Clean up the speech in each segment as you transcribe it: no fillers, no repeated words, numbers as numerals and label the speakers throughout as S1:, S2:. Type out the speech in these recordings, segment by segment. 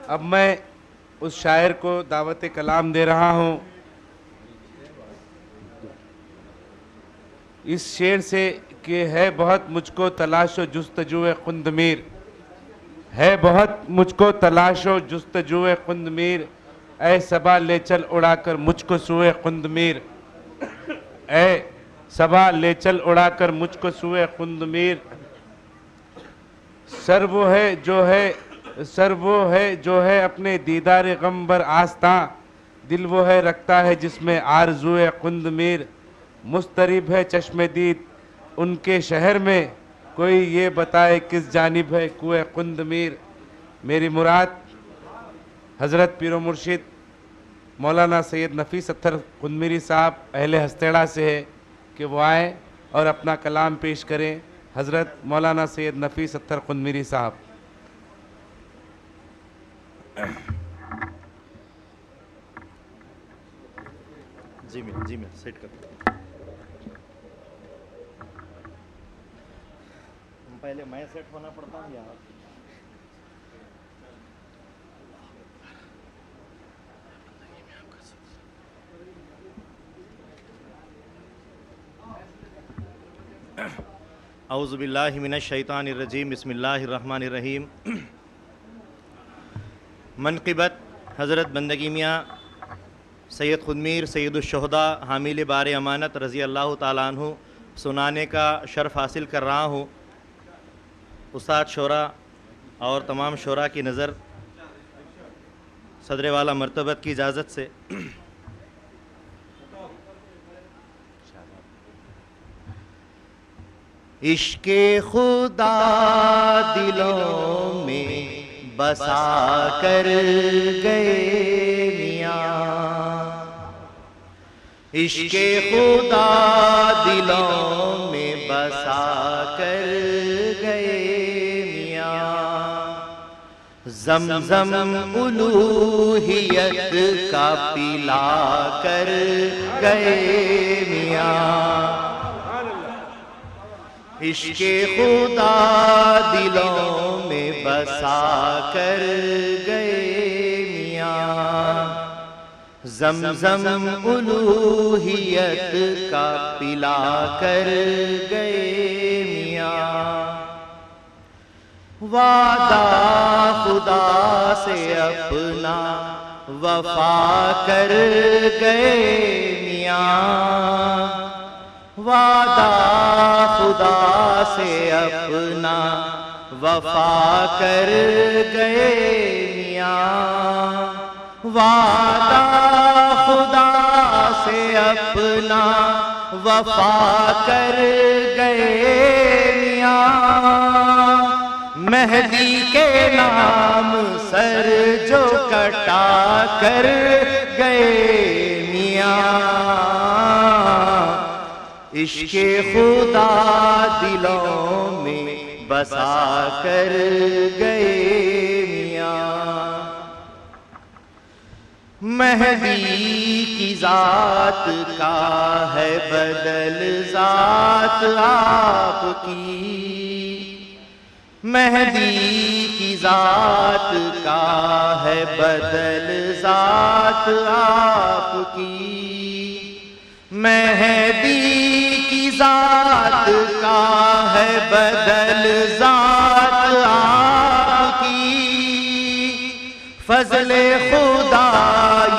S1: اب میں اس شاعر کو دعوت کلام دے رہا ہوں. اس شعر سے کہ ہے بہت مجھ کو تلاش و جستجو قندمیر، ہے بہت مجھ کو تلاش و جستجو قندمیر، اے صبا لے چل اڑا کر مجھ کو سوئے قندمیر، اے صبا لے چل اڑا کر مجھ کو سوئے قندمیر. سر وہ ہے جو ہے اپنے دیدار غم بر آستاں، دل وہ ہے رکھتا ہے جس میں آرزوئے قندمیر. مضطرب ہے چشم دید ان کے شہر میں، کوئی یہ بتائے کس جانب ہے کوئے قندمیر. میری مراد حضرت پیر و مرشد مولانا سید نفیس اتھر قندمیری صاحب اہل ہستیڑا سے ہے کہ وہ آئیں اور اپنا کلام پیش کریں. حضرت مولانا سید نفیس اتھر قندمیری صاحب.
S2: جی میں سیٹ کر پہلے میں سیٹ ہونا پڑتا ہوں یار. اعوذ باللہ من الشیطان الرجیم، بسم اللہ الرحمن الرحیم. منقبت حضرت بندگی میاں سید قندمیر سید الشہداء حامل بار امانت رضی اللہ تعالیٰ عنہ سنانے کا شرف حاصل کر رہا ہوں. استاد شورا اور تمام شورا کی نظر صدر والا مرتبت کی اجازت سے عشق خدا دلوں میں بسا کر گئے میاں، عشق خدا دلوں میں بسا کر گئے میاں. زمزم الوہیت کا پلا کر گئے میاں، عشق خدا دلوں میں بسا کر گئے میاں. زمزم الوہیت کا پلا کر گئے میاں. وعدہ خدا سے اپنا وفا کر گئے میاں، وعدہ خدا سے اپنا وفا کر گئے میاں، وعدہ خدا سے اپنا وفا کر گئے میاں. مہدی کے نام سر جو کٹا کر گئے میاں، عشق خدا دلوں میں بسا کر گئے میاں. مہدی کی ذات کا ہے بدل ذات آپ کی، مہدی کی ذات کا ہے بدل ذات آپ کی، مہدی کی ذات کا ہے بدل ذات آپ کی. فضل خدا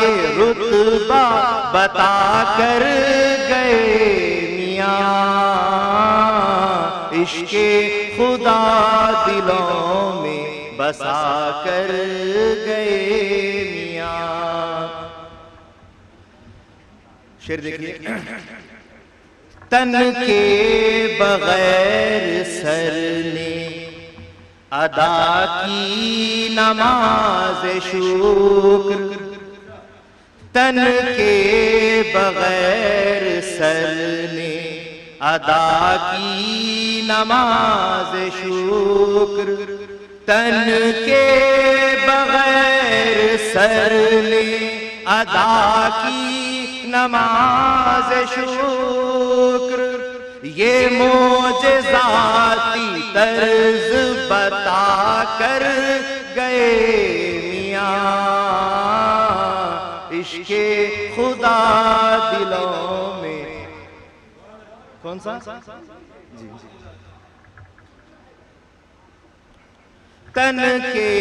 S2: یہ رتبہ بتا کر گئے میاں، عشق خدا دلوں میں بسا کر گئے میاں. شعر دیکھیے. تن کے بغیر سر نے ادا کی نماز شکر، تن کے بغیر سر نے ادا کی نماز شکر، تن کے بغیر سر نے ادا کی نماز شکر. یہ معجزاتی طرز بتا کر گئے میاں، میاں عشق خدا دلوں میں. کون سا؟ جی. تن کے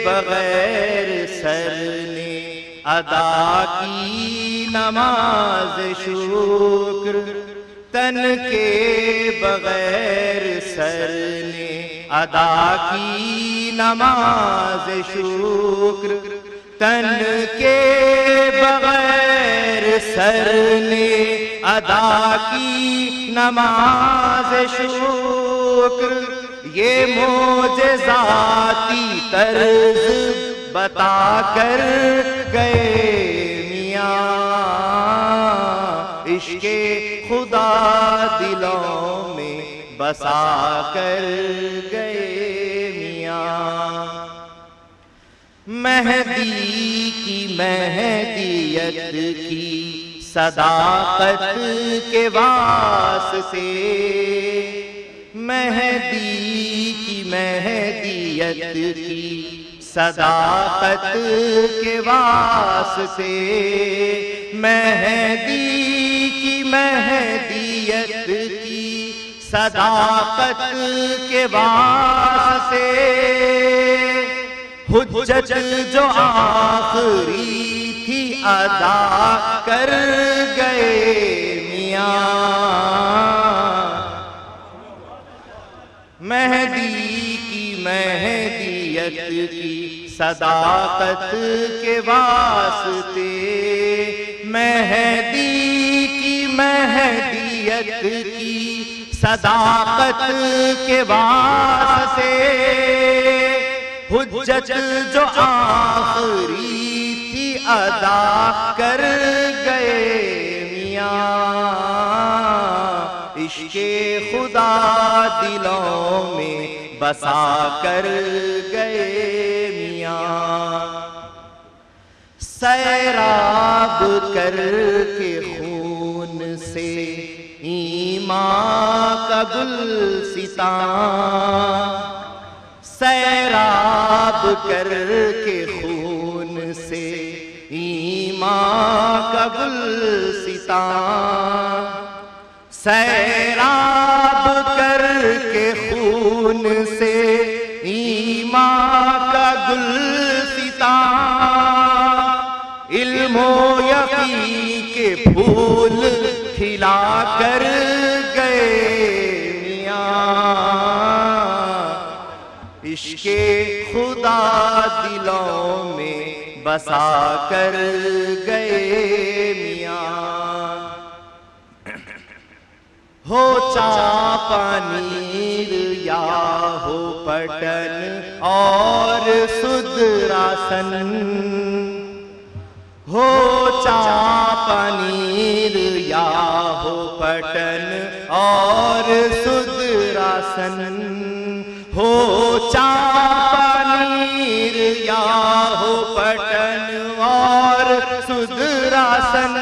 S2: بغیر سر نے ادا کی نماز شکر. تن کے بغیر سر نے ادا کی نماز شکر. تن کے بغیر سر نے ادا کی نماز شکر. یہ معجزاتی طرز بتا کر گئے میاں عشق خدا دلوں میں بسا کر گئے میاں. مہدی کی مہدیت کی صداقت کے واسطے. مہدی کی مہدیت کی صداقت کے واسطے. مہدی کی مہدیت کی صداقت کے واسطے. حجت جو آخری تھی ادا کر گئے میاں. مہدی کی مہدیت کی صداقت کے واسطے. مہدی کی مہدیت کی صداقت کے واسطے. حجت جو آخری تھی ادا کر گئے میاں عشق خدا دلوں میں بسا کر گئے میاں. سیراب کر کے خون سے ایمان کا گلستان. سیراب کر کے خون سے ایمان کا گلستان. سیراب کر کے خون سے ایمان کا گلستان. علم و یقین کے پھول کھلا کر گئے میاں عشق خدا دلوں میں بسا کر گئے میاں. ہو چاپانیر یا ہو پٹن اور سدراسن. ہو چاپانیر یا ہو پٹن اور سدراسن. ہو چاپانیر یا ہو پٹن اور سدراسن.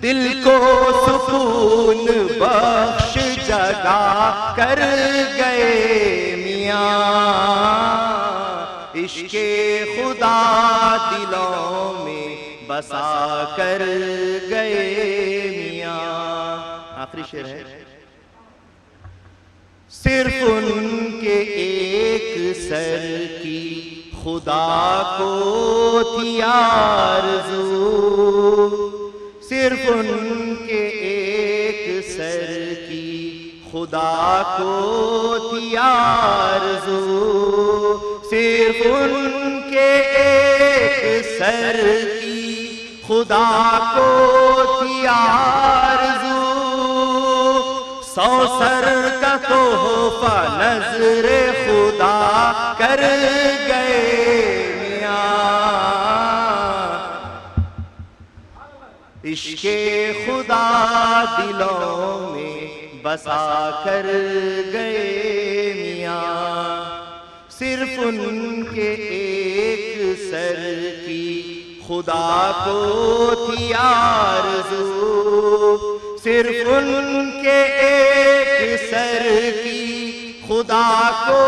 S2: دل کو سکون بخش جگا کر گئے میاں عشق خدا دلوں میں بسا کر گئے میاں. آخری شعر ہے. صرف ان کے ایک سر کی خدا کو تھی آرزو. صرف ان کے ایک سر کی خدا کو تھی آرزو. صرف ان کے ایک سر کی خدا کو تھی آرزو. 100 سر کا تحفہ نظر خدا کر گئے میاں عشق خدا دلوں میں بسا کر گئے میاں. صرف ان کے ایک سر کی خدا کو تھی آرزو. صرف ان کے ایک سر کی خدا کو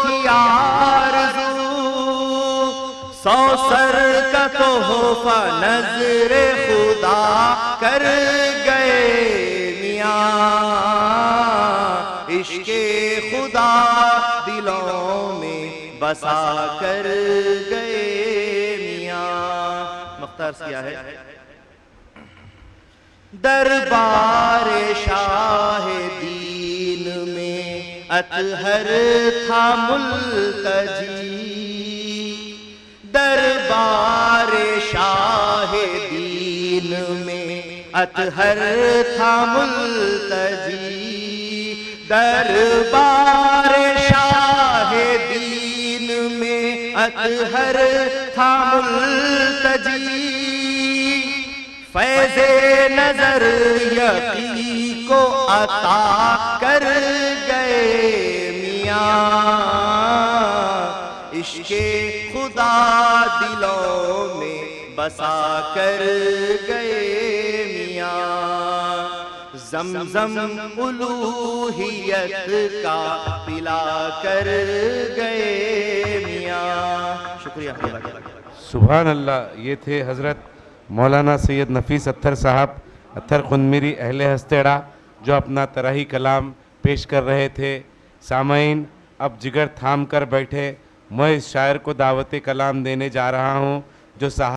S2: تھی آرزو. سو سر کا تحفہ نظر خدا کر گئے میاں، عشق خدا دلوں میں بسا کر گئے میاں۔ مختار سیاہ ہے۔ دربار شاہ دین میں اطہر تھا ملتجی، دربار شاہ دین میں اطہر تھا ملتجی، دربار شاہ دین میں اطہر تھا ملتجی، فیض نظر یقین کو عطا کر گئے میاں، عشق خدا دلوں میں بسا کر گئے میاں، زمزم الوہیت کا پلا کر گئے میاں۔ شکریہ۔
S1: سبحان اللہ۔ یہ تھے حضرت مولانا سید نفیس اتھر صاحب، اتھر قندمیری اہل ہستیڑا، جو اپنا طرحی کلام پیش کر رہے تھے۔ سامعین، اب جگر تھام کر بیٹھے، میں اس شاعر کو دعوت کلام دینے جا رہا ہوں جو صاحب